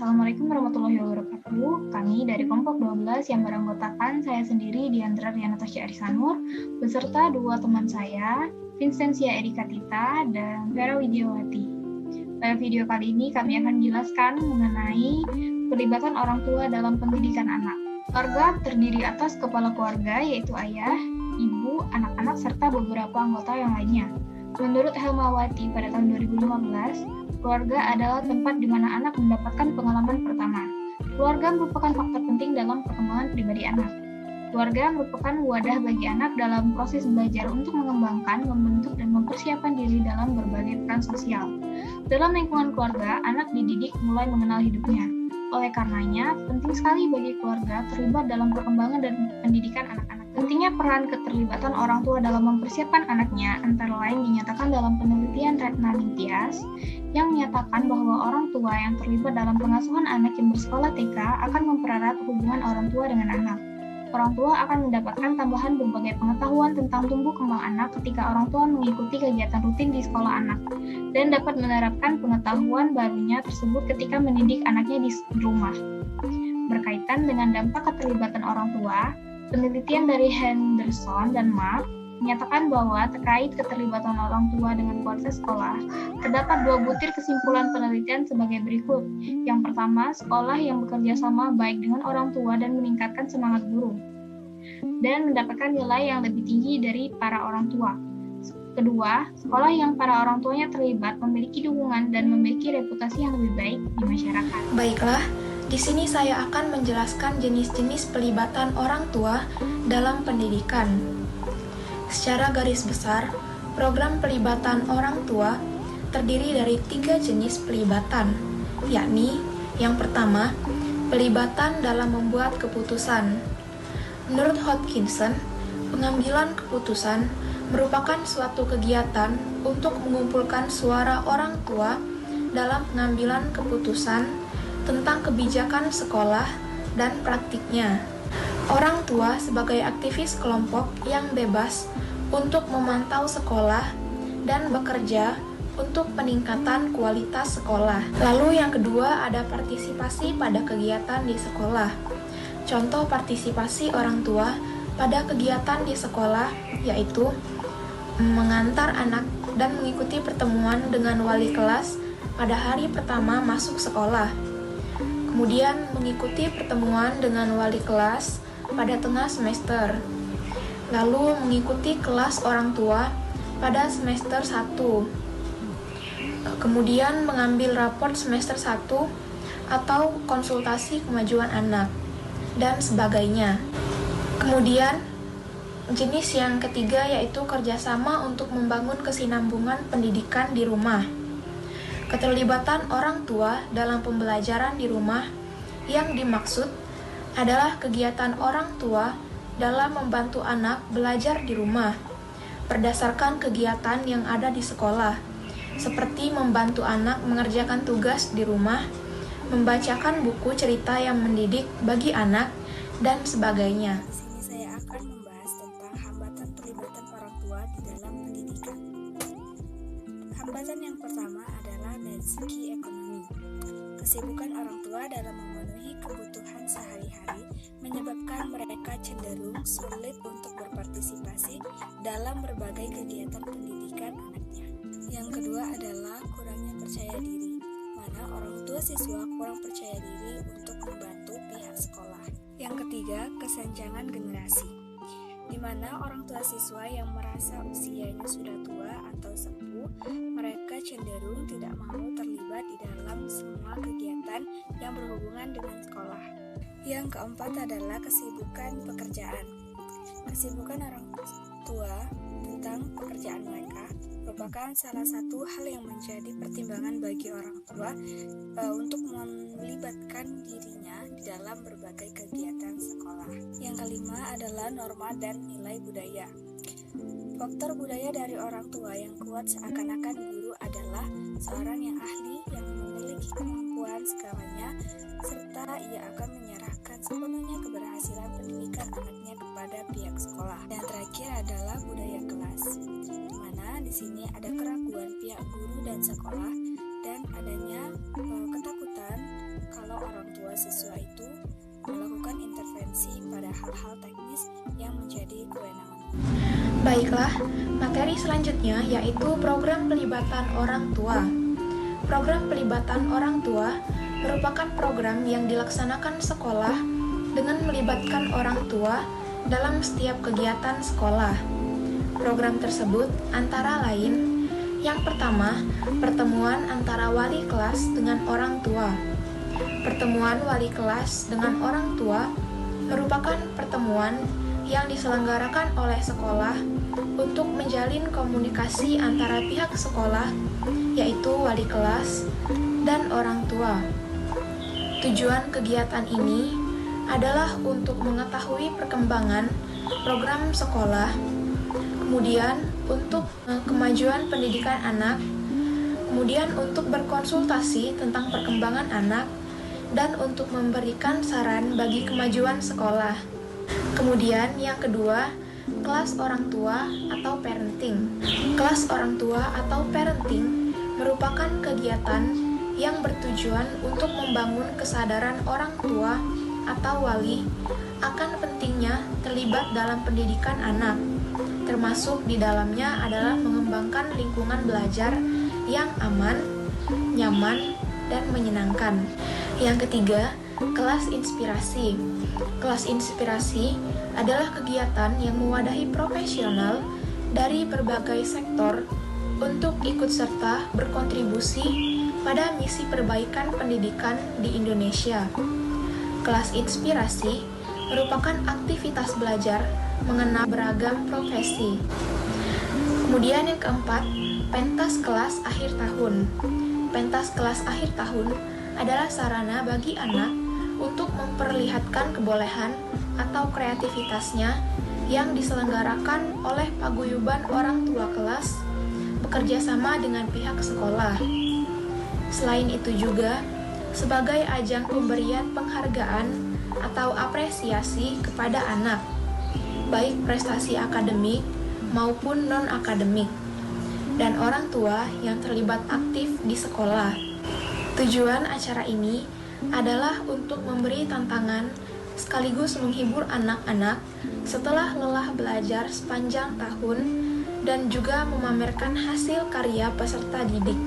Assalamualaikum warahmatullahi wabarakatuh. Kami dari kelompok 12 yang beranggotakan saya sendiri, Diandra Riana Tasya Arisanur, beserta dua teman saya, Vincentia Erika Tita dan Vera Widiawati. Pada video kali ini kami akan menjelaskan mengenai pelibatan orang tua dalam pendidikan anak. Keluarga terdiri atas kepala keluarga, yaitu ayah, ibu, anak-anak, serta beberapa anggota yang lainnya. Menurut Helmawati pada tahun 2015, keluarga adalah tempat di mana anak mendapatkan pengalaman pertama. Keluarga merupakan faktor penting dalam perkembangan pribadi anak. Keluarga merupakan wadah bagi anak dalam proses belajar untuk mengembangkan, membentuk, dan mempersiapkan diri dalam berbagai peran sosial. Dalam lingkungan keluarga, anak dididik mulai mengenal hidupnya. Oleh karenanya, penting sekali bagi keluarga terlibat dalam perkembangan dan pendidikan anak-anak. Pentingnya peran keterlibatan orang tua dalam mempersiapkan anaknya antara lain dinyatakan dalam penelitian Retna Ningtyas yang menyatakan bahwa orang tua yang terlibat dalam pengasuhan anak yang bersekolah TK akan mempererat hubungan orang tua dengan anak. Orang tua akan mendapatkan tambahan berbagai pengetahuan tentang tumbuh kembang anak ketika orang tua mengikuti kegiatan rutin di sekolah anak dan dapat menerapkan pengetahuan barunya tersebut ketika mendidik anaknya di rumah. Berkaitan dengan dampak keterlibatan orang tua, penelitian dari Henderson dan Mark menyatakan bahwa terkait keterlibatan orang tua dengan kualitas sekolah, terdapat dua butir kesimpulan penelitian sebagai berikut. Yang pertama, sekolah yang bekerja sama baik dengan orang tua dan meningkatkan semangat guru, dan mendapatkan nilai yang lebih tinggi dari para orang tua. Kedua, sekolah yang para orang tuanya terlibat memiliki dukungan dan memiliki reputasi yang lebih baik di masyarakat. Baiklah, di sini saya akan menjelaskan jenis-jenis pelibatan orang tua dalam pendidikan. Secara garis besar, program pelibatan orang tua terdiri dari 3 jenis pelibatan, yakni yang pertama, pelibatan dalam membuat keputusan. Menurut Hodgkinson, pengambilan keputusan merupakan suatu kegiatan untuk mengumpulkan suara orang tua dalam pengambilan keputusan tentang kebijakan sekolah dan praktiknya. Orang tua sebagai aktivis kelompok yang bebas untuk memantau sekolah dan bekerja untuk peningkatan kualitas sekolah. Lalu yang kedua ada partisipasi pada kegiatan di sekolah. Contoh partisipasi orang tua pada kegiatan di sekolah yaitu mengantar anak dan mengikuti pertemuan dengan wali kelas pada hari pertama masuk sekolah. Kemudian mengikuti pertemuan dengan wali kelas pada tengah semester. Lalu mengikuti kelas orang tua pada semester 1. Kemudian mengambil raport semester 1 atau konsultasi kemajuan anak dan sebagainya. Kemudian jenis yang ketiga yaitu kerjasama untuk membangun kesinambungan pendidikan di rumah. Keterlibatan orang tua dalam pembelajaran di rumah yang dimaksud adalah kegiatan orang tua dalam membantu anak belajar di rumah berdasarkan kegiatan yang ada di sekolah, seperti membantu anak mengerjakan tugas di rumah, membacakan buku cerita yang mendidik bagi anak, dan sebagainya. Di sini saya akan membahas tentang hambatan pelibatan orang tua di dalam pendidikan. Hambatan yang pertama adalah dari segi ekonomi. Kesibukan orang tua dalam memenuhi kebutuhan sehari-hari menyebabkan mereka cenderung sulit untuk berpartisipasi dalam berbagai kegiatan pendidikan anaknya. Yang kedua adalah kurangnya percaya diri, mana orang tua siswa kurang percaya diri untuk membantu pihak sekolah. Yang ketiga, kesenjangan generasi, di mana orang tua siswa yang merasa usianya sudah tua atau sepuh, mereka cenderung tidak mau terlibat di dalam semua kegiatan yang berhubungan dengan sekolah. Yang keempat adalah kesibukan pekerjaan. Kesibukan orang tua tentang pekerjaan mereka merupakan salah satu hal yang menjadi pertimbangan bagi orang tua untuk melibatkan dirinya di dalam berbagai kegiatan sekolah. Yang kelima adalah norma dan nilai budaya. Faktor budaya dari orang tua yang kuat seakan-akan guru adalah seorang yang ahli yang memiliki kemampuan segalanya, serta ia akan menyerahkan sepenuhnya keberhasilan pendidikan anaknya kepada pihak sekolah. Yang terakhir adalah budaya kelas, di mana di sini ada keraguan pihak guru dan sekolah dan adanya ketakutan kalau Baiklah, materi selanjutnya yaitu program pelibatan orang tua. Program pelibatan orang tua merupakan program yang dilaksanakan sekolah dengan melibatkan orang tua dalam setiap kegiatan sekolah. Program tersebut antara lain: yang pertama, pertemuan antara wali kelas dengan orang tua. Pertemuan wali kelas dengan orang tua merupakan pertemuan yang diselenggarakan oleh sekolah untuk menjalin komunikasi antara pihak sekolah, yaitu wali kelas dan orang tua. Tujuan kegiatan ini adalah untuk mengetahui perkembangan program sekolah, kemudian untuk kemajuan pendidikan anak, kemudian untuk berkonsultasi tentang perkembangan anak, dan untuk memberikan saran bagi kemajuan sekolah. Kemudian yang kedua, kelas orang tua atau parenting. Kelas orang tua atau parenting merupakan kegiatan yang bertujuan untuk membangun kesadaran orang tua atau wali akan pentingnya terlibat dalam pendidikan anak. Termasuk di dalamnya adalah mengembangkan lingkungan belajar yang aman, nyaman, dan menyenangkan. Yang ketiga, kelas inspirasi. Kelas inspirasi adalah kegiatan yang mewadahi profesional dari berbagai sektor untuk ikut serta berkontribusi pada misi perbaikan pendidikan di Indonesia. Kelas inspirasi merupakan aktivitas belajar mengenal beragam profesi. Kemudian yang keempat, pentas kelas akhir tahun. Pentas kelas akhir tahun adalah sarana bagi anak untuk memperlihatkan kebolehan atau kreativitasnya yang diselenggarakan oleh paguyuban orang tua kelas bekerja sama dengan pihak sekolah. Selain itu juga sebagai ajang pemberian penghargaan atau apresiasi kepada anak, baik prestasi akademik maupun non-akademik, dan orang tua yang terlibat aktif di sekolah. Tujuan acara ini adalah untuk memberi tantangan sekaligus menghibur anak-anak setelah lelah belajar sepanjang tahun dan juga memamerkan hasil karya peserta didik.